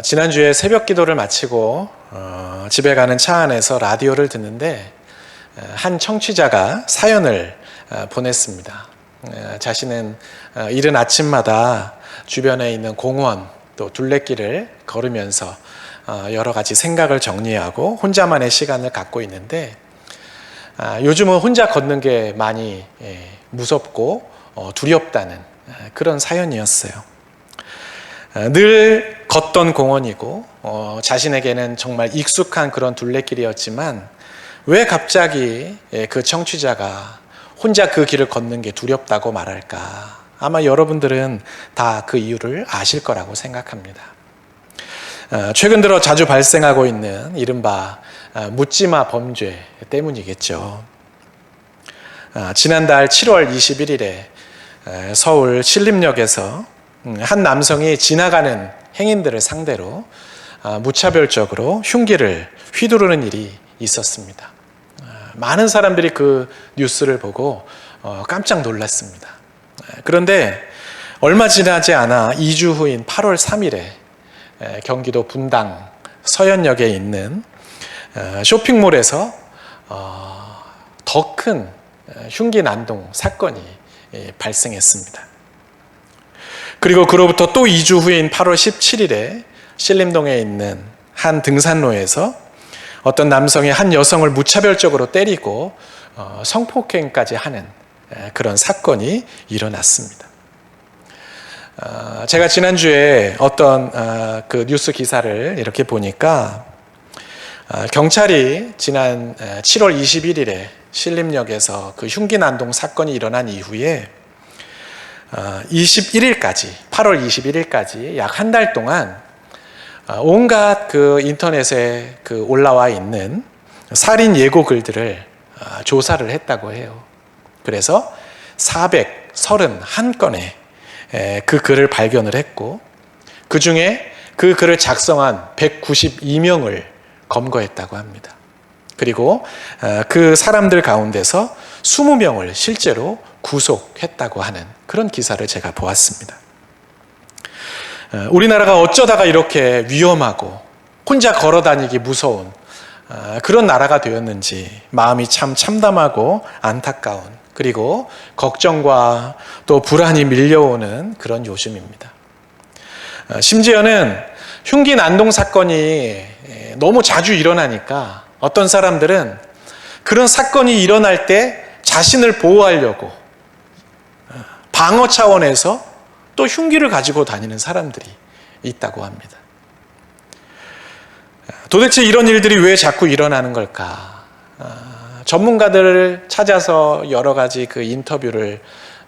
지난주에 새벽 기도를 마치고 집에 가는 차 안에서 라디오를 듣는데 한 청취자가 사연을 보냈습니다. 자신은 이른 아침마다 주변에 있는 공원 또 둘레길을 걸으면서 여러 가지 생각을 정리하고 혼자만의 시간을 갖고 있는데 요즘은 혼자 걷는 게 많이 무섭고 두렵다는 그런 사연이었어요. 늘 걷던 공원이고 자신에게는 정말 익숙한 그런 둘레길이었지만 왜 갑자기 그 청취자가 혼자 그 길을 걷는 게 두렵다고 말할까? 아마 여러분들은 다 그 이유를 아실 거라고 생각합니다. 최근 들어 자주 발생하고 있는 이른바 묻지마 범죄 때문이겠죠. 지난달 7월 21일에 서울 신림역에서 한 남성이 지나가는 행인들을 상대로 무차별적으로 흉기를 휘두르는 일이 있었습니다. 많은 사람들이 그 뉴스를 보고 깜짝 놀랐습니다. 그런데 얼마 지나지 않아 2주 후인 8월 3일에 경기도 분당 서현역에 있는 쇼핑몰에서 더 큰 흉기 난동 사건이 발생했습니다. 그리고 그로부터 또 2주 후인 8월 17일에 신림동에 있는 한 등산로에서 어떤 남성이 한 여성을 무차별적으로 때리고 성폭행까지 하는 그런 사건이 일어났습니다. 제가 지난주에 어떤 그 뉴스 기사를 이렇게 보니까 경찰이 지난 7월 21일에 신림역에서 그 흉기 난동 사건이 일어난 이후에 21일까지, 8월 21일까지 약 한 달 동안 온갖 그 인터넷에 그 올라와 있는 살인 예고 글들을 조사를 했다고 해요. 그래서 431건의 그 글을 발견을 했고, 그 중에 그 글을 작성한 192명을 검거했다고 합니다. 그리고 그 사람들 가운데서 20명을 실제로 구속했다고 하는 그런 기사를 제가 보았습니다. 우리나라가 어쩌다가 이렇게 위험하고 혼자 걸어다니기 무서운 그런 나라가 되었는지 마음이 참 참담하고 안타까운, 그리고 걱정과 또 불안이 밀려오는 그런 요즘입니다. 심지어는 흉기 난동 사건이 너무 자주 일어나니까 어떤 사람들은 그런 사건이 일어날 때 자신을 보호하려고 방어 차원에서 또 흉기를 가지고 다니는 사람들이 있다고 합니다. 도대체 이런 일들이 왜 자꾸 일어나는 걸까? 전문가들을 찾아서 여러 가지 그 인터뷰를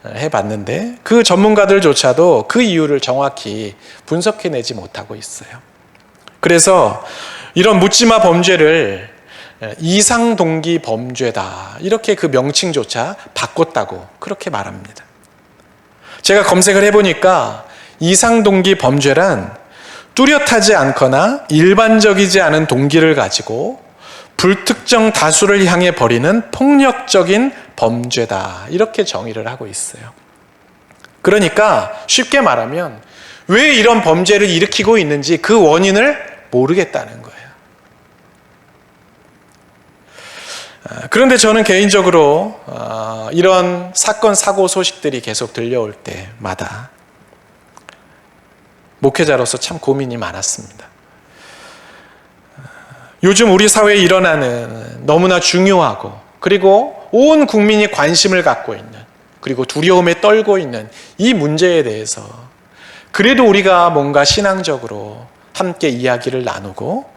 해봤는데 그 전문가들조차도 그 이유를 정확히 분석해내지 못하고 있어요. 그래서 이런 묻지마 범죄를 이상동기 범죄다, 이렇게 그 명칭조차 바꿨다고 그렇게 말합니다. 제가 검색을 해보니까 이상동기 범죄란 뚜렷하지 않거나 일반적이지 않은 동기를 가지고 불특정 다수를 향해 벌이는 폭력적인 범죄다, 이렇게 정의를 하고 있어요. 그러니까 쉽게 말하면 왜 이런 범죄를 일으키고 있는지 그 원인을 모르겠다는 거예요. 그런데 저는 개인적으로 이런 사건, 사고 소식들이 계속 들려올 때마다 목회자로서 참 고민이 많았습니다. 요즘 우리 사회에 일어나는 너무나 중요하고 그리고 온 국민이 관심을 갖고 있는, 그리고 두려움에 떨고 있는 이 문제에 대해서 그래도 우리가 뭔가 신앙적으로 함께 이야기를 나누고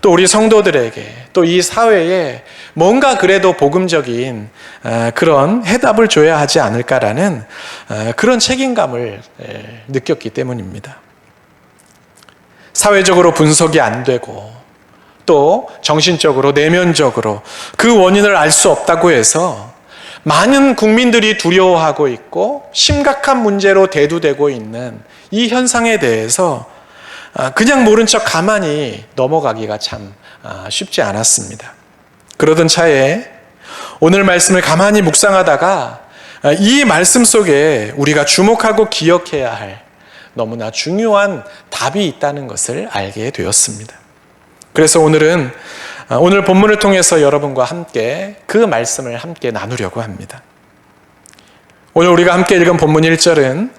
또 우리 성도들에게 또 이 사회에 뭔가 그래도 복음적인 그런 해답을 줘야 하지 않을까라는 그런 책임감을 느꼈기 때문입니다. 사회적으로 분석이 안 되고 또 정신적으로, 내면적으로 그 원인을 알 수 없다고 해서 많은 국민들이 두려워하고 있고 심각한 문제로 대두되고 있는 이 현상에 대해서 그냥 모른 척 가만히 넘어가기가 참 쉽지 않았습니다. 그러던 차에 오늘 말씀을 가만히 묵상하다가 이 말씀 속에 우리가 주목하고 기억해야 할 너무나 중요한 답이 있다는 것을 알게 되었습니다. 그래서 오늘 본문을 통해서 여러분과 함께 그 말씀을 함께 나누려고 합니다. 오늘 우리가 함께 읽은 본문 1절은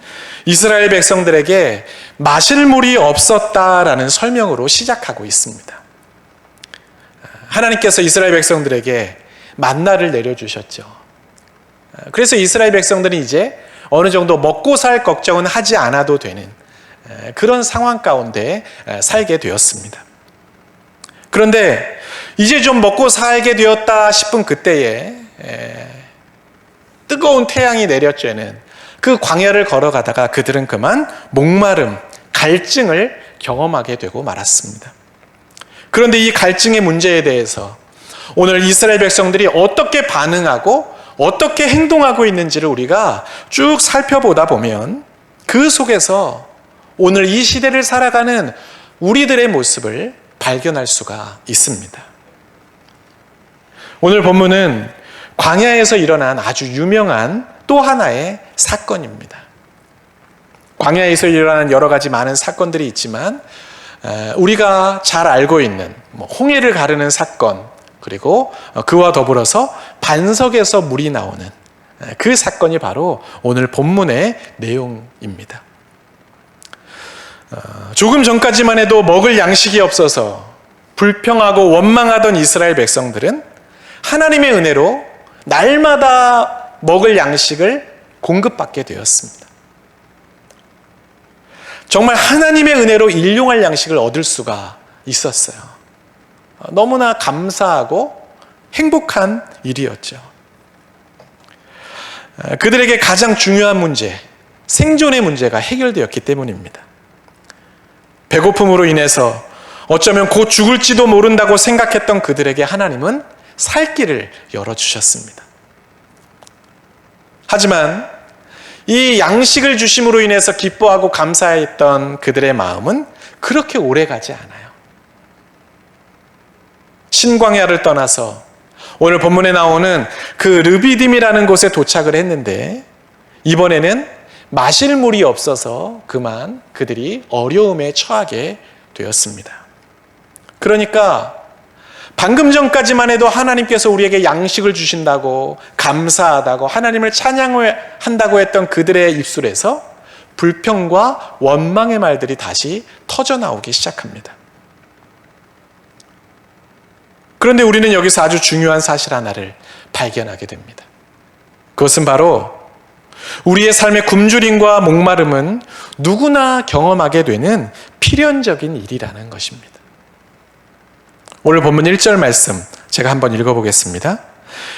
이스라엘 백성들에게 마실 물이 없었다라는 설명으로 시작하고 있습니다. 하나님께서 이스라엘 백성들에게 만나를 내려주셨죠. 그래서 이스라엘 백성들은 이제 어느 정도 먹고 살 걱정은 하지 않아도 되는 그런 상황 가운데 살게 되었습니다. 그런데 이제 좀 먹고 살게 되었다 싶은 그때에 뜨거운 태양이 내려쬐는 그 광야를 걸어가다가 그들은 그만 목마름, 갈증을 경험하게 되고 말았습니다. 그런데 이 갈증의 문제에 대해서 오늘 이스라엘 백성들이 어떻게 반응하고 어떻게 행동하고 있는지를 우리가 쭉 살펴보다 보면 그 속에서 오늘 이 시대를 살아가는 우리들의 모습을 발견할 수가 있습니다. 오늘 본문은 광야에서 일어난 아주 유명한 또 하나의 사건입니다. 광야에서 일어난 여러 가지 많은 사건들이 있지만 우리가 잘 알고 있는 홍해를 가르는 사건, 그리고 그와 더불어서 반석에서 물이 나오는 그 사건이 바로 오늘 본문의 내용입니다. 조금 전까지만 해도 먹을 양식이 없어서 불평하고 원망하던 이스라엘 백성들은 하나님의 은혜로 날마다 먹을 양식을 공급받게 되었습니다. 정말 하나님의 은혜로 일용할 양식을 얻을 수가 있었어요. 너무나 감사하고 행복한 일이었죠. 그들에게 가장 중요한 문제, 생존의 문제가 해결되었기 때문입니다. 배고픔으로 인해서 어쩌면 곧 죽을지도 모른다고 생각했던 그들에게 하나님은 살 길을 열어주셨습니다. 하지만 이 양식을 주심으로 인해서 기뻐하고 감사했던 그들의 마음은 그렇게 오래가지 않아요. 신광야를 떠나서 오늘 본문에 나오는 그 르비딤이라는 곳에 도착을 했는데 이번에는 마실 물이 없어서 그만 그들이 어려움에 처하게 되었습니다. 그러니까 방금 전까지만 해도 하나님께서 우리에게 양식을 주신다고 감사하다고 하나님을 찬양한다고 했던 그들의 입술에서 불평과 원망의 말들이 다시 터져나오기 시작합니다. 그런데 우리는 여기서 아주 중요한 사실 하나를 발견하게 됩니다. 그것은 바로 우리의 삶의 굶주림과 목마름은 누구나 경험하게 되는 필연적인 일이라는 것입니다. 오늘 본문 1절 말씀 제가 한번 읽어보겠습니다.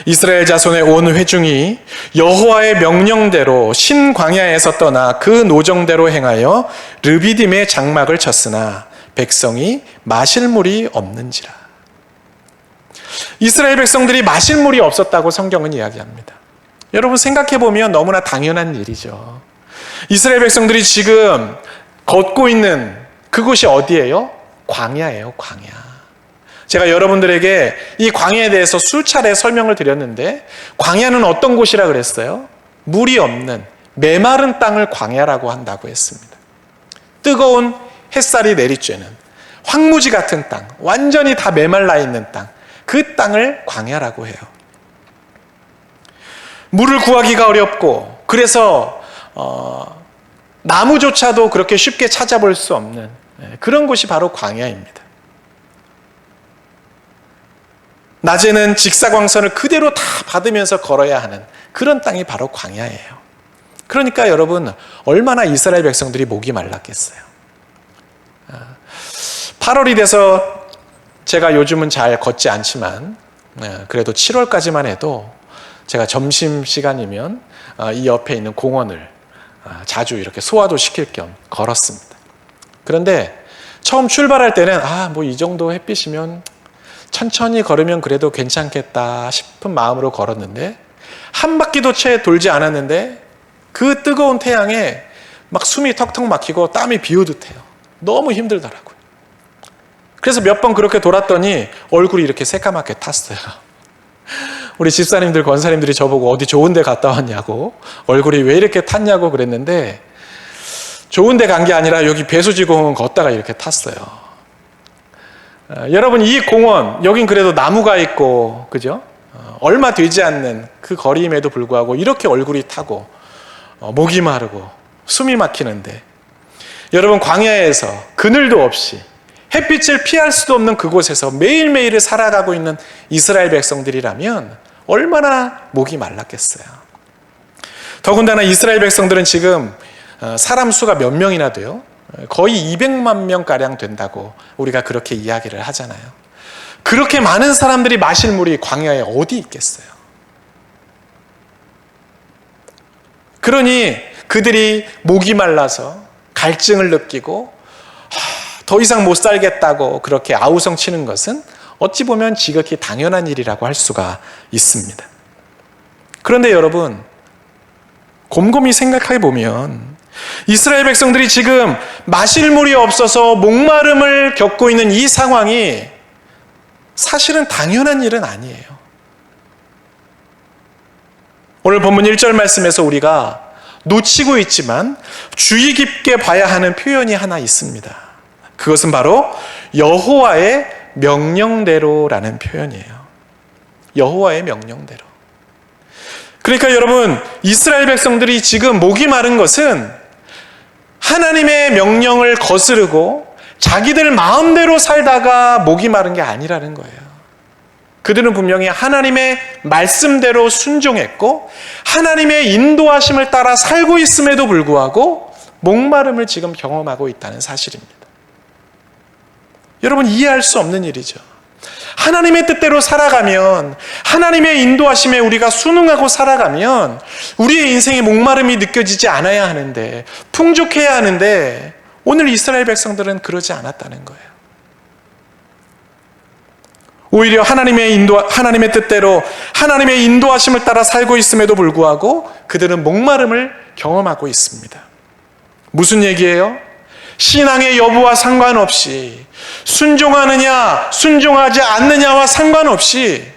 이스라엘 자손의 온 회중이 여호와의 명령대로 신광야에서 떠나 그 노정대로 행하여 르비딤의 장막을 쳤으나 백성이 마실 물이 없는지라. 이스라엘 백성들이 마실 물이 없었다고 성경은 이야기합니다. 여러분 생각해보면 너무나 당연한 일이죠. 이스라엘 백성들이 지금 걷고 있는 그곳이 어디예요? 광야예요, 광야. 제가 여러분들에게 이 광야에 대해서 수차례 설명을 드렸는데 광야는 어떤 곳이라 그랬어요? 물이 없는 메마른 땅을 광야라고 한다고 했습니다. 뜨거운 햇살이 내리쬐는 황무지 같은 땅, 완전히 다 메말라 있는 땅, 그 땅을 광야라고 해요. 물을 구하기가 어렵고 그래서 나무조차도 그렇게 쉽게 찾아볼 수 없는 그런 곳이 바로 광야입니다. 낮에는 직사광선을 그대로 다 받으면서 걸어야 하는 그런 땅이 바로 광야예요. 그러니까 여러분 얼마나 이스라엘 백성들이 목이 말랐겠어요. 8월이 돼서 제가 요즘은 잘 걷지 않지만 그래도 7월까지만 해도 제가 점심시간이면 이 옆에 있는 공원을 자주 이렇게 소화도 시킬 겸 걸었습니다. 그런데 처음 출발할 때는 뭐 이 정도 햇빛이면 천천히 걸으면 그래도 괜찮겠다 싶은 마음으로 걸었는데 한 바퀴도 채 돌지 않았는데 그 뜨거운 태양에 막 숨이 턱턱 막히고 땀이 비오듯해요. 너무 힘들더라고요. 그래서 몇 번 그렇게 돌았더니 얼굴이 이렇게 새까맣게 탔어요. 우리 집사님들, 권사님들이 저보고 어디 좋은 데 갔다 왔냐고 얼굴이 왜 이렇게 탔냐고 그랬는데 좋은 데 간 게 아니라 여기 배수지공원 걷다가 이렇게 탔어요. 여러분, 이 공원, 여긴 그래도 나무가 있고, 그죠? 얼마 되지 않는 그 거리임에도 불구하고 이렇게 얼굴이 타고 목이 마르고 숨이 막히는데, 여러분, 광야에서 그늘도 없이 햇빛을 피할 수도 없는 그곳에서 매일매일을 살아가고 있는 이스라엘 백성들이라면 얼마나 목이 말랐겠어요. 더군다나 이스라엘 백성들은 지금 사람 수가 몇 명이나 돼요? 거의 200만 명가량 된다고 우리가 그렇게 이야기를 하잖아요. 그렇게 많은 사람들이 마실 물이 광야에 어디 있겠어요? 그러니 그들이 목이 말라서 갈증을 느끼고 더 이상 못 살겠다고 그렇게 아우성 치는 것은 어찌 보면 지극히 당연한 일이라고 할 수가 있습니다. 그런데 여러분, 곰곰이 생각해 보면 이스라엘 백성들이 지금 마실 물이 없어서 목마름을 겪고 있는 이 상황이 사실은 당연한 일은 아니에요. 오늘 본문 1절 말씀에서 우리가 놓치고 있지만 주의 깊게 봐야 하는 표현이 하나 있습니다. 그것은 바로 여호와의 명령대로라는 표현이에요. 여호와의 명령대로. 그러니까 여러분, 이스라엘 백성들이 지금 목이 마른 것은 하나님의 명령을 거스르고 자기들 마음대로 살다가 목이 마른 게 아니라는 거예요. 그들은 분명히 하나님의 말씀대로 순종했고 하나님의 인도하심을 따라 살고 있음에도 불구하고 목마름을 지금 경험하고 있다는 사실입니다. 여러분, 이해할 수 없는 일이죠. 하나님의 뜻대로 살아가면, 하나님의 인도하심에 우리가 순응하고 살아가면 우리의 인생에 목마름이 느껴지지 않아야 하는데, 풍족해야 하는데, 오늘 이스라엘 백성들은 그러지 않았다는 거예요. 오히려 하나님의 뜻대로 하나님의 인도하심을 따라 살고 있음에도 불구하고 그들은 목마름을 경험하고 있습니다. 무슨 얘기예요? 신앙의 여부와 상관없이, 순종하느냐 순종하지 않느냐와 상관없이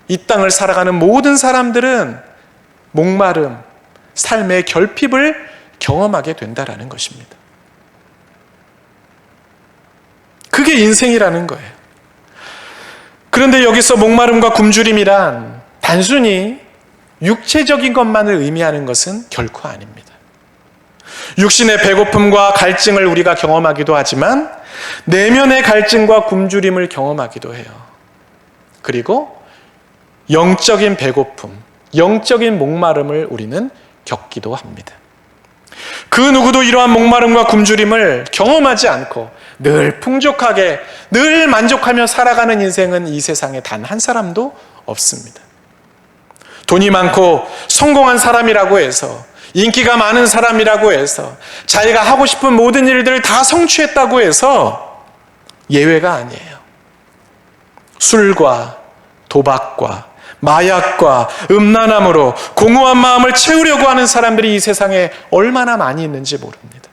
이 땅을 살아가는 모든 사람들은 목마름, 삶의 결핍을 경험하게 된다라는 것입니다. 그게 인생이라는 거예요. 그런데 여기서 목마름과 굶주림이란 단순히 육체적인 것만을 의미하는 것은 결코 아닙니다. 육신의 배고픔과 갈증을 우리가 경험하기도 하지만 내면의 갈증과 굶주림을 경험하기도 해요. 그리고 영적인 배고픔, 영적인 목마름을 우리는 겪기도 합니다. 그 누구도 이러한 목마름과 굶주림을 경험하지 않고 늘 풍족하게, 늘 만족하며 살아가는 인생은 이 세상에 단 한 사람도 없습니다. 돈이 많고 성공한 사람이라고 해서, 인기가 많은 사람이라고 해서, 자기가 하고 싶은 모든 일들을 다 성취했다고 해서 예외가 아니에요. 술과 도박과 마약과 음란함으로 공허한 마음을 채우려고 하는 사람들이 이 세상에 얼마나 많이 있는지 모릅니다.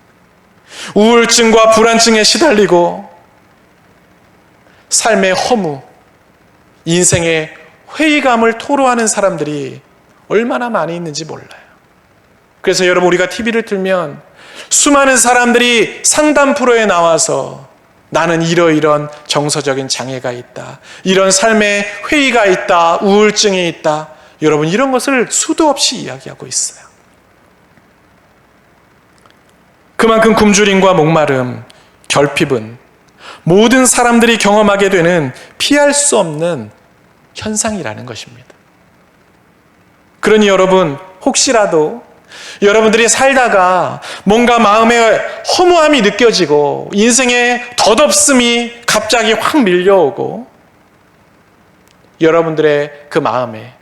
우울증과 불안증에 시달리고 삶의 허무, 인생의 회의감을 토로하는 사람들이 얼마나 많이 있는지 몰라요. 그래서 여러분, 우리가 TV를 틀면 수많은 사람들이 상담 프로에 나와서 나는 이러이런 정서적인 장애가 있다, 이런 삶의 회의가 있다, 우울증이 있다, 여러분, 이런 것을 수도 없이 이야기하고 있어요. 그만큼 굶주림과 목마름, 결핍은 모든 사람들이 경험하게 되는 피할 수 없는 현상이라는 것입니다. 그러니 여러분, 혹시라도 여러분들이 살다가 뭔가 마음에 허무함이 느껴지고 인생의 덧없음이 갑자기 확 밀려오고 여러분들의 그 마음에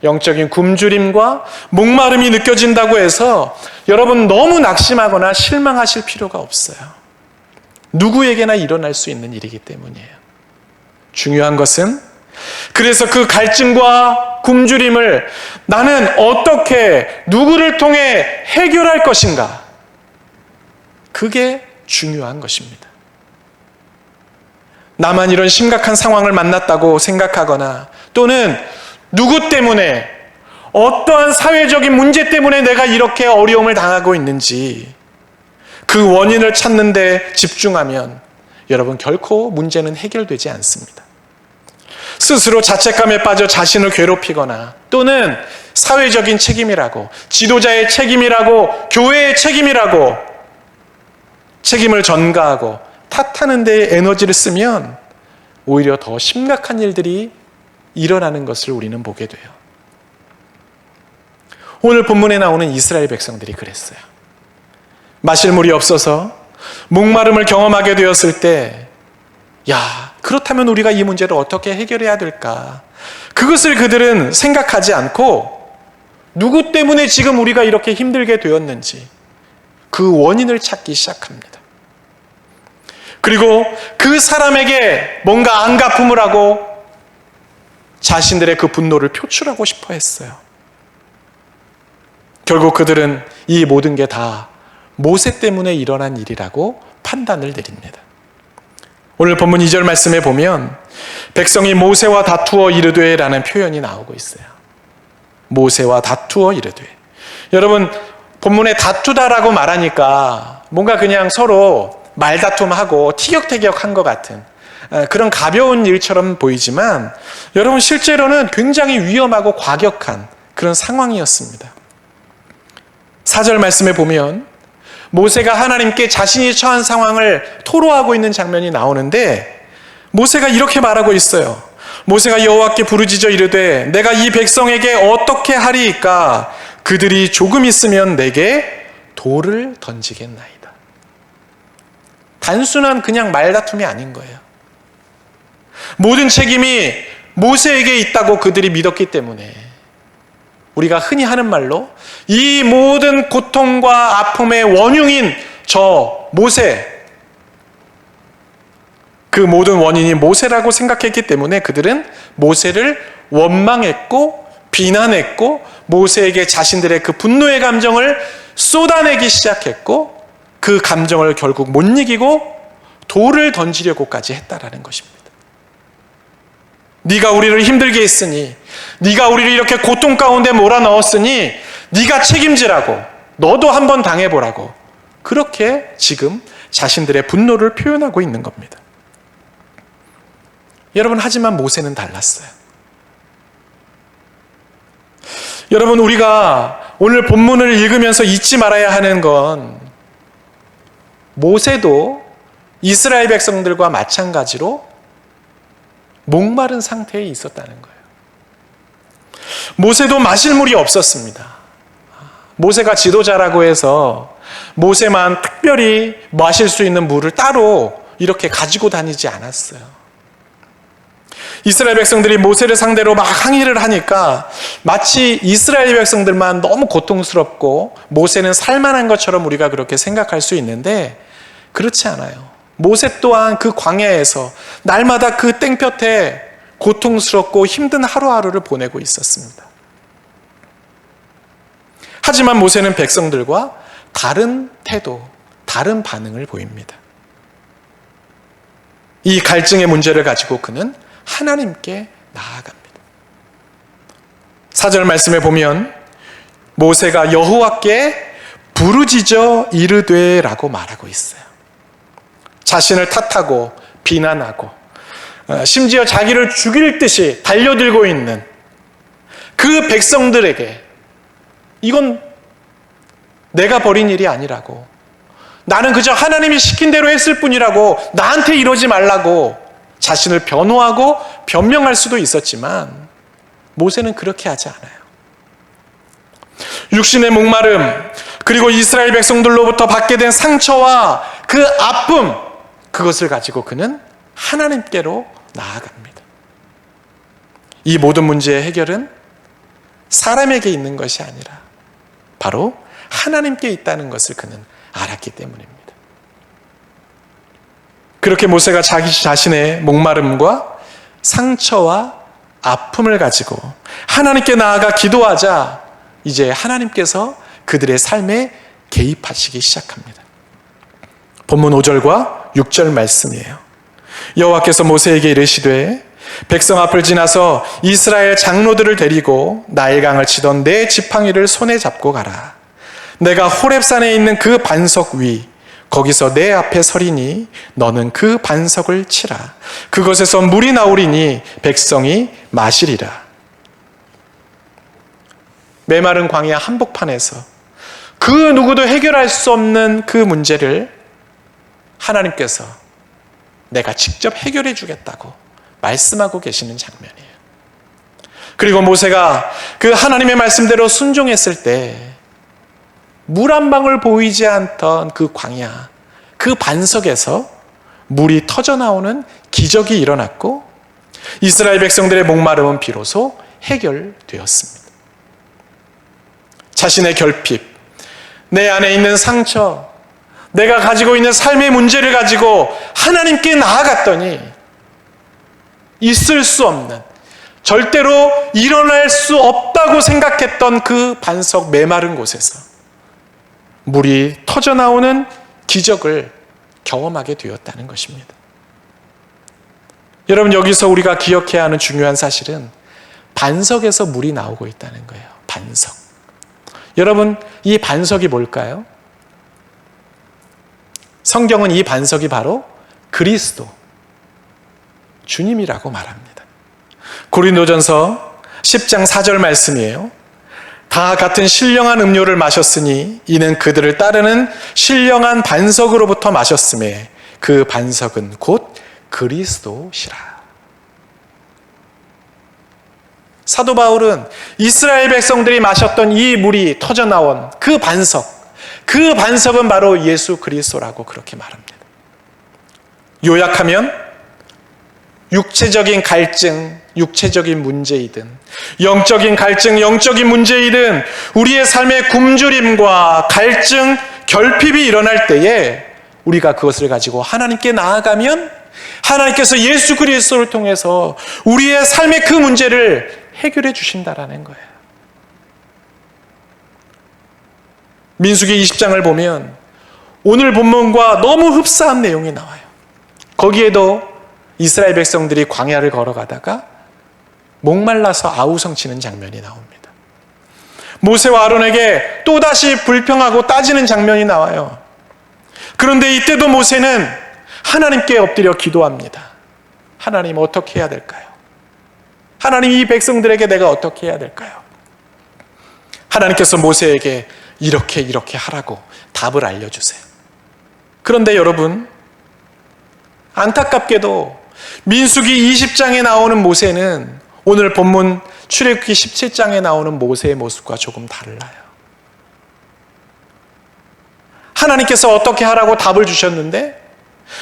영적인 굶주림과 목마름이 느껴진다고 해서 여러분 너무 낙심하거나 실망하실 필요가 없어요. 누구에게나 일어날 수 있는 일이기 때문이에요. 중요한 것은 그래서 그 갈증과 굶주림을 나는 어떻게, 누구를 통해 해결할 것인가? 그게 중요한 것입니다. 나만 이런 심각한 상황을 만났다고 생각하거나 또는 누구 때문에, 어떠한 사회적인 문제 때문에 내가 이렇게 어려움을 당하고 있는지 그 원인을 찾는 데 집중하면 여러분 결코 문제는 해결되지 않습니다. 스스로 자책감에 빠져 자신을 괴롭히거나 또는 사회적인 책임이라고, 지도자의 책임이라고, 교회의 책임이라고 책임을 전가하고 탓하는 데에 에너지를 쓰면 오히려 더 심각한 일들이 일어나는 것을 우리는 보게 돼요. 오늘 본문에 나오는 이스라엘 백성들이 그랬어요. 마실 물이 없어서 목마름을 경험하게 되었을 때, 그렇다면 우리가 이 문제를 어떻게 해결해야 될까? 그것을 그들은 생각하지 않고 누구 때문에 지금 우리가 이렇게 힘들게 되었는지 그 원인을 찾기 시작합니다. 그리고 그 사람에게 뭔가 안갚음을 하고 자신들의 그 분노를 표출하고 싶어 했어요. 결국 그들은 이 모든 게 다 모세 때문에 일어난 일이라고 판단을 내립니다. 오늘 본문 2절 말씀에 보면 백성이 모세와 다투어 이르되 라는 표현이 나오고 있어요. 모세와 다투어 이르되. 여러분, 본문에 다투다라고 말하니까 뭔가 그냥 서로 말다툼하고 티격태격한 것 같은 그런 가벼운 일처럼 보이지만 여러분, 실제로는 굉장히 위험하고 과격한 그런 상황이었습니다. 4절 말씀에 보면 모세가 하나님께 자신이 처한 상황을 토로하고 있는 장면이 나오는데 모세가 이렇게 말하고 있어요. 모세가 여호와께 부르짖어 이르되 내가 이 백성에게 어떻게 하리이까? 그들이 조금 있으면 내게 돌을 던지겠나이다. 단순한 그냥 말다툼이 아닌 거예요. 모든 책임이 모세에게 있다고 그들이 믿었기 때문에 우리가 흔히 하는 말로 이 모든 고통과 아픔의 원흉인 저 모세, 그 모든 원인이 모세라고 생각했기 때문에 그들은 모세를 원망했고 비난했고 모세에게 자신들의 그 분노의 감정을 쏟아내기 시작했고 그 감정을 결국 못 이기고 돌을 던지려고까지 했다라는 것입니다. 네가 우리를 힘들게 했으니, 네가 우리를 이렇게 고통 가운데 몰아넣었으니 네가 책임지라고, 너도 한번 당해보라고, 그렇게 지금 자신들의 분노를 표현하고 있는 겁니다. 여러분, 하지만 모세는 달랐어요. 여러분, 우리가 오늘 본문을 읽으면서 잊지 말아야 하는 건 모세도 이스라엘 백성들과 마찬가지로 목마른 상태에 있었다는 거예요. 모세도 마실 물이 없었습니다. 모세가 지도자라고 해서 모세만 특별히 마실 수 있는 물을 따로 이렇게 가지고 다니지 않았어요. 이스라엘 백성들이 모세를 상대로 막 항의를 하니까 마치 이스라엘 백성들만 너무 고통스럽고 모세는 살만한 것처럼 우리가 그렇게 생각할 수 있는데 그렇지 않아요. 모세 또한 그 광야에서 날마다 그 땡볕에 고통스럽고 힘든 하루하루를 보내고 있었습니다. 하지만 모세는 백성들과 다른 태도, 다른 반응을 보입니다. 이 갈증의 문제를 가지고 그는 하나님께 나아갑니다. 4절 말씀에 보면 모세가 여호와께 부르짖어 이르되 라고 말하고 있어요. 자신을 탓하고 비난하고 심지어 자기를 죽일 듯이 달려들고 있는 그 백성들에게 이건 내가 벌인 일이 아니라고, 나는 그저 하나님이 시킨 대로 했을 뿐이라고, 나한테 이러지 말라고 자신을 변호하고 변명할 수도 있었지만 모세는 그렇게 하지 않아요. 육신의 목마름, 그리고 이스라엘 백성들로부터 받게 된 상처와 그 아픔, 그것을 가지고 그는 하나님께로 나아갑니다. 이 모든 문제의 해결은 사람에게 있는 것이 아니라 바로 하나님께 있다는 것을 그는 알았기 때문입니다. 그렇게 모세가 자기 자신의 목마름과 상처와 아픔을 가지고 하나님께 나아가 기도하자 이제 하나님께서 그들의 삶에 개입하시기 시작합니다. 본문 5절과 6절 말씀이에요. 여호와께서 모세에게 이르시되 백성 앞을 지나서 이스라엘 장로들을 데리고 나일강을 치던 내 지팡이를 손에 잡고 가라. 내가 호렙산에 있는 그 반석 위 거기서 내 앞에 서리니 너는 그 반석을 치라. 그것에서 물이 나오리니 백성이 마시리라. 메마른 광야 한복판에서 그 누구도 해결할 수 없는 그 문제를 하나님께서 내가 직접 해결해 주겠다고 말씀하고 계시는 장면이에요. 그리고 모세가 그 하나님의 말씀대로 순종했을 때 물 한 방울 보이지 않던 그 광야, 그 반석에서 물이 터져 나오는 기적이 일어났고 이스라엘 백성들의 목마름은 비로소 해결되었습니다. 자신의 결핍, 내 안에 있는 상처, 내가 가지고 있는 삶의 문제를 가지고 하나님께 나아갔더니 있을 수 없는, 절대로 일어날 수 없다고 생각했던 그 반석 메마른 곳에서 물이 터져 나오는 기적을 경험하게 되었다는 것입니다. 여러분, 여기서 우리가 기억해야 하는 중요한 사실은 반석에서 물이 나오고 있다는 거예요. 반석. 여러분, 이 반석이 뭘까요? 성경은 이 반석이 바로 그리스도, 주님이라고 말합니다. 고린도전서 10장 4절 말씀이에요. 다 같은 신령한 음료를 마셨으니 이는 그들을 따르는 신령한 반석으로부터 마셨음에 그 반석은 곧 그리스도시라. 사도 바울은 이스라엘 백성들이 마셨던 이 물이 터져 나온 그 반석은 바로 예수 그리스도라고 그렇게 말합니다. 요약하면 육체적인 갈증, 육체적인 문제이든 영적인 갈증, 영적인 문제이든 우리의 삶의 굶주림과 갈증, 결핍이 일어날 때에 우리가 그것을 가지고 하나님께 나아가면 하나님께서 예수 그리스도를 통해서 우리의 삶의 그 문제를 해결해 주신다라는 거예요. 민수기 20장을 보면 오늘 본문과 너무 흡사한 내용이 나와요. 거기에도 이스라엘 백성들이 광야를 걸어가다가 목말라서 아우성치는 장면이 나옵니다. 모세와 아론에게 또다시 불평하고 따지는 장면이 나와요. 그런데 이때도 모세는 하나님께 엎드려 기도합니다. 하나님, 어떻게 해야 될까요? 하나님, 이 백성들에게 내가 어떻게 해야 될까요? 하나님께서 모세에게 이렇게 하라고 답을 알려주세요. 그런데 여러분, 안타깝게도 민수기 20장에 나오는 모세는 오늘 본문 출애굽기 17장에 나오는 모세의 모습과 조금 달라요. 하나님께서 어떻게 하라고 답을 주셨는데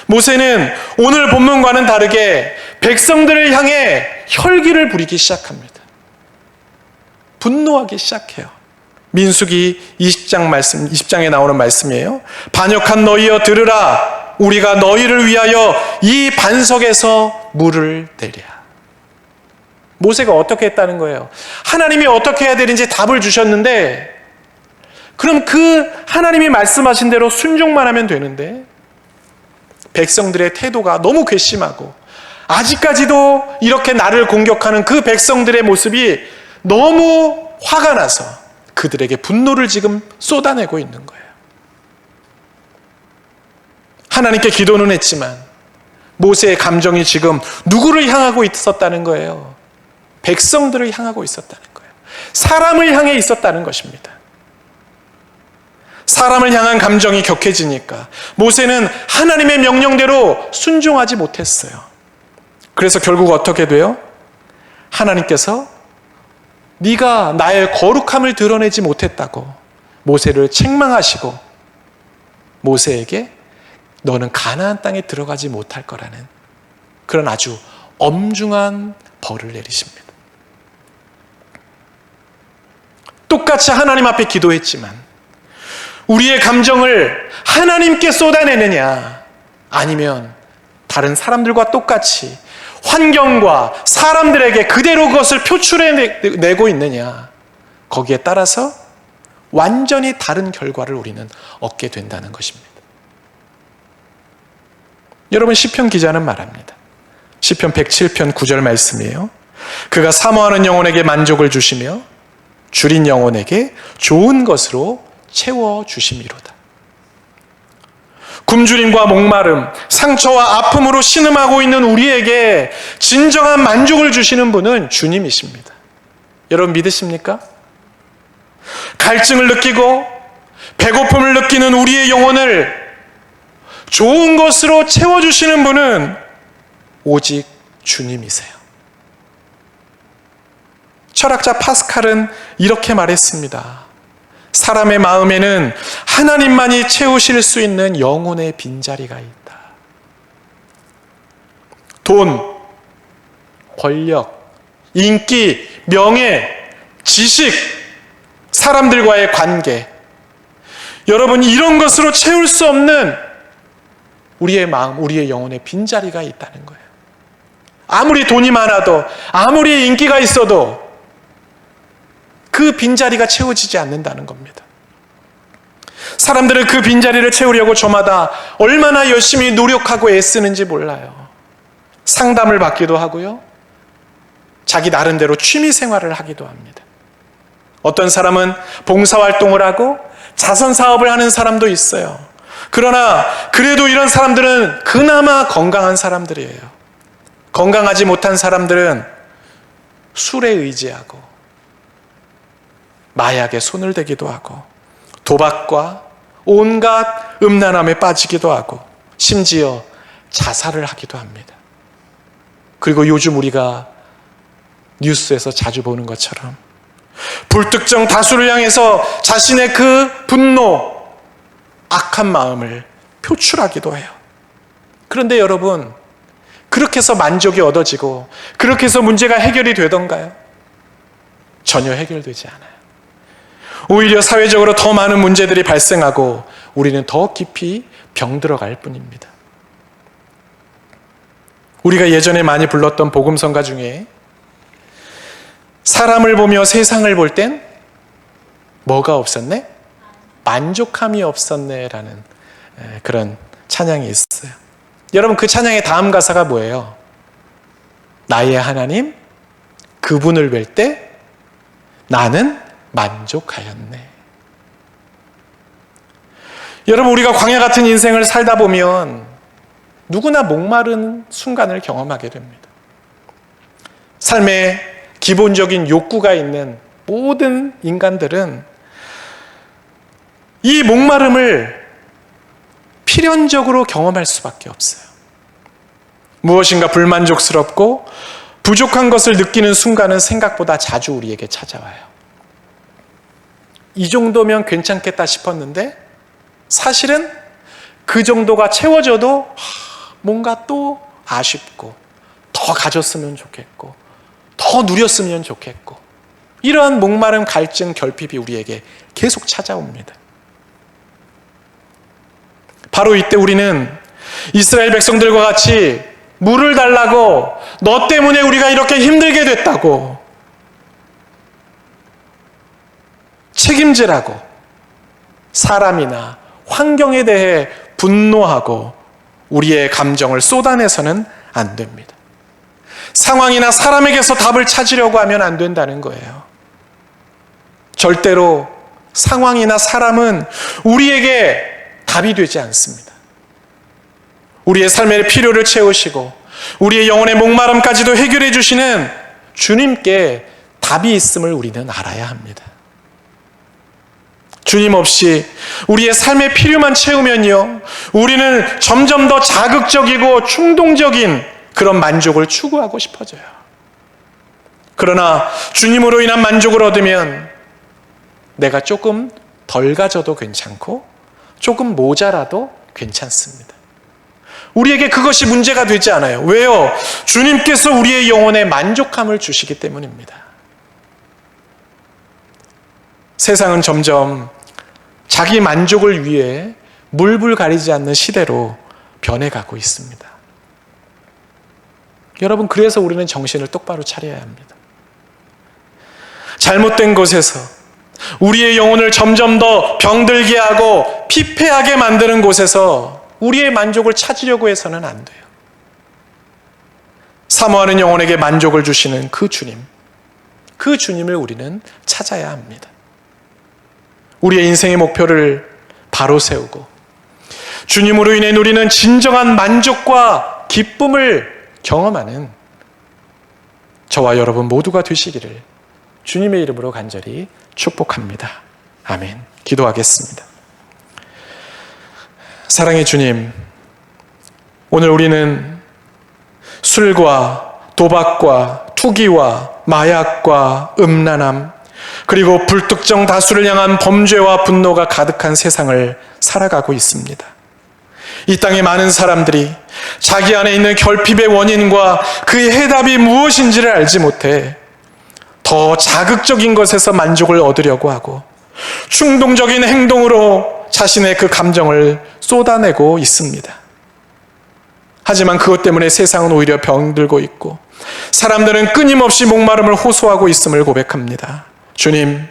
모세는 오늘 본문과는 다르게 백성들을 향해 혈기를 부리기 시작합니다. 분노하기 시작해요. 민수기 20장에 나오는 말씀이에요. 반역한 너희여 들으라. 우리가 너희를 위하여 이 반석에서 물을 내랴. 모세가 어떻게 했다는 거예요? 하나님이 어떻게 해야 되는지 답을 주셨는데 그럼 그 하나님이 말씀하신 대로 순종만 하면 되는데 백성들의 태도가 너무 괘씸하고 아직까지도 이렇게 나를 공격하는 그 백성들의 모습이 너무 화가 나서 그들에게 분노를 지금 쏟아내고 있는 거예요. 하나님께 기도는 했지만 모세의 감정이 지금 누구를 향하고 있었다는 거예요? 백성들을 향하고 있었다는 거예요. 사람을 향해 있었다는 것입니다. 사람을 향한 감정이 격해지니까 모세는 하나님의 명령대로 순종하지 못했어요. 그래서 결국 어떻게 돼요? 하나님께서 네가 나의 거룩함을 드러내지 못했다고 모세를 책망하시고 모세에게 너는 가나안 땅에 들어가지 못할 거라는 그런 아주 엄중한 벌을 내리십니다. 똑같이 하나님 앞에 기도했지만 우리의 감정을 하나님께 쏟아내느냐 아니면 다른 사람들과 똑같이 환경과 사람들에게 그대로 그것을 표출해내고 있느냐, 거기에 따라서 완전히 다른 결과를 우리는 얻게 된다는 것입니다. 여러분, 시편 기자는 말합니다. 시편 107편 9절 말씀이에요. 그가 사모하는 영혼에게 만족을 주시며 줄인 영혼에게 좋은 것으로 채워주심이로다. 굶주림과 목마름, 상처와 아픔으로 신음하고 있는 우리에게 진정한 만족을 주시는 분은 주님이십니다. 여러분 믿으십니까? 갈증을 느끼고 배고픔을 느끼는 우리의 영혼을 좋은 것으로 채워주시는 분은 오직 주님이세요. 철학자 파스칼은 이렇게 말했습니다. 사람의 마음에는 하나님만이 채우실 수 있는 영혼의 빈자리가 있다. 돈, 권력, 인기, 명예, 지식, 사람들과의 관계, 여러분 이런 것으로 채울 수 없는 우리의 마음, 우리의 영혼의 빈자리가 있다는 거예요. 아무리 돈이 많아도, 아무리 인기가 있어도 그 빈자리가 채워지지 않는다는 겁니다. 사람들은 그 빈자리를 채우려고 저마다 얼마나 열심히 노력하고 애쓰는지 몰라요. 상담을 받기도 하고요, 자기 나름대로 취미 생활을 하기도 합니다. 어떤 사람은 봉사활동을 하고 자선사업을 하는 사람도 있어요. 그러나 그래도 이런 사람들은 그나마 건강한 사람들이에요. 건강하지 못한 사람들은 술에 의지하고 마약에 손을 대기도 하고 도박과 온갖 음란함에 빠지기도 하고 심지어 자살을 하기도 합니다. 그리고 요즘 우리가 뉴스에서 자주 보는 것처럼 불특정 다수를 향해서 자신의 그 분노, 악한 마음을 표출하기도 해요. 그런데 여러분, 그렇게 해서 만족이 얻어지고 그렇게 해서 문제가 해결이 되던가요? 전혀 해결되지 않아요. 오히려 사회적으로 더 많은 문제들이 발생하고 우리는 더 깊이 병들어갈 뿐입니다. 우리가 예전에 많이 불렀던 복음성가 중에 사람을 보며 세상을 볼 땐 뭐가 없었네? 만족함이 없었네 라는 그런 찬양이 있어요. 여러분 그 찬양의 다음 가사가 뭐예요? 나의 하나님 그분을 뵐 때 나는 만족하였네. 여러분 우리가 광야 같은 인생을 살다 보면 누구나 목마른 순간을 경험하게 됩니다. 삶에 기본적인 욕구가 있는 모든 인간들은 이 목마름을 필연적으로 경험할 수밖에 없어요. 무엇인가 불만족스럽고 부족한 것을 느끼는 순간은 생각보다 자주 우리에게 찾아와요. 이 정도면 괜찮겠다 싶었는데 사실은 그 정도가 채워져도 뭔가 또 아쉽고 더 가졌으면 좋겠고 더 누렸으면 좋겠고 이러한 목마름, 갈증, 결핍이 우리에게 계속 찾아옵니다. 바로 이때 우리는 이스라엘 백성들과 같이 물을 달라고, 너 때문에 우리가 이렇게 힘들게 됐다고 책임지라고 사람이나 환경에 대해 분노하고 우리의 감정을 쏟아내서는 안 됩니다. 상황이나 사람에게서 답을 찾으려고 하면 안 된다는 거예요. 절대로 상황이나 사람은 우리에게 답이 되지 않습니다. 우리의 삶의 필요를 채우시고 우리의 영혼의 목마름까지도 해결해 주시는 주님께 답이 있음을 우리는 알아야 합니다. 주님 없이 우리의 삶의 필요만 채우면요, 우리는 점점 더 자극적이고 충동적인 그런 만족을 추구하고 싶어져요. 그러나 주님으로 인한 만족을 얻으면 내가 조금 덜 가져도 괜찮고 조금 모자라도 괜찮습니다. 우리에게 그것이 문제가 되지 않아요. 왜요? 주님께서 우리의 영혼에 만족함을 주시기 때문입니다. 세상은 점점 자기 만족을 위해 물불 가리지 않는 시대로 변해가고 있습니다. 여러분, 그래서 우리는 정신을 똑바로 차려야 합니다. 잘못된 것에서 우리의 영혼을 점점 더 병들게 하고 피폐하게 만드는 곳에서 우리의 만족을 찾으려고 해서는 안 돼요. 사모하는 영혼에게 만족을 주시는 그 주님, 그 주님을 우리는 찾아야 합니다. 우리의 인생의 목표를 바로 세우고 주님으로 인해 누리는 진정한 만족과 기쁨을 경험하는 저와 여러분 모두가 되시기를 주님의 이름으로 간절히 축복합니다. 아멘. 기도하겠습니다. 사랑의 주님, 오늘 우리는 술과 도박과 투기와 마약과 음란함, 그리고 불특정 다수를 향한 범죄와 분노가 가득한 세상을 살아가고 있습니다. 이 땅의 많은 사람들이 자기 안에 있는 결핍의 원인과 그의 해답이 무엇인지를 알지 못해 더 자극적인 것에서 만족을 얻으려고 하고 충동적인 행동으로 자신의 그 감정을 쏟아내고 있습니다. 하지만 그것 때문에 세상은 오히려 병들고 있고 사람들은 끊임없이 목마름을 호소하고 있음을 고백합니다. 주님,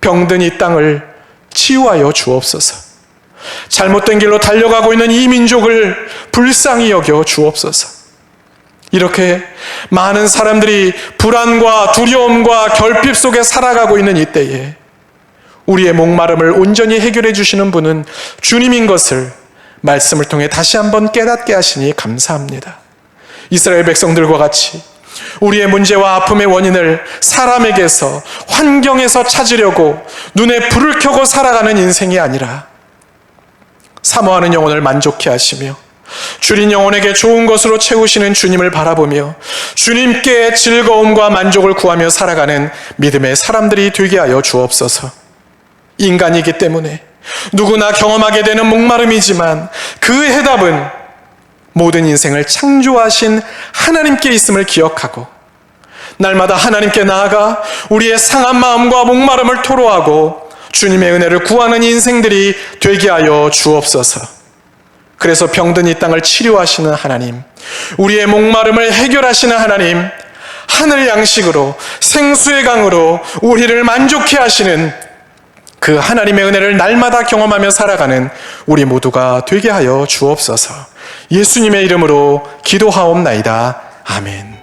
병든 이 땅을 치유하여 주옵소서. 잘못된 길로 달려가고 있는 이 민족을 불쌍히 여겨 주옵소서. 이렇게 많은 사람들이 불안과 두려움과 결핍 속에 살아가고 있는 이때에 우리의 목마름을 온전히 해결해 주시는 분은 주님인 것을 말씀을 통해 다시 한번 깨닫게 하시니 감사합니다. 이스라엘 백성들과 같이 우리의 문제와 아픔의 원인을 사람에게서, 환경에서 찾으려고 눈에 불을 켜고 살아가는 인생이 아니라 사모하는 영혼을 만족해 하시며 줄인 영혼에게 좋은 것으로 채우시는 주님을 바라보며 주님께 즐거움과 만족을 구하며 살아가는 믿음의 사람들이 되게 하여 주옵소서. 인간이기 때문에 누구나 경험하게 되는 목마름이지만 그 해답은 모든 인생을 창조하신 하나님께 있음을 기억하고 날마다 하나님께 나아가 우리의 상한 마음과 목마름을 토로하고 주님의 은혜를 구하는 인생들이 되게 하여 주옵소서. 그래서 병든 이 땅을 치료하시는 하나님, 우리의 목마름을 해결하시는 하나님, 하늘 양식으로 생수의 강으로 우리를 만족해 하시는 그 하나님의 은혜를 날마다 경험하며 살아가는 우리 모두가 되게 하여 주옵소서. 예수님의 이름으로 기도하옵나이다. 아멘.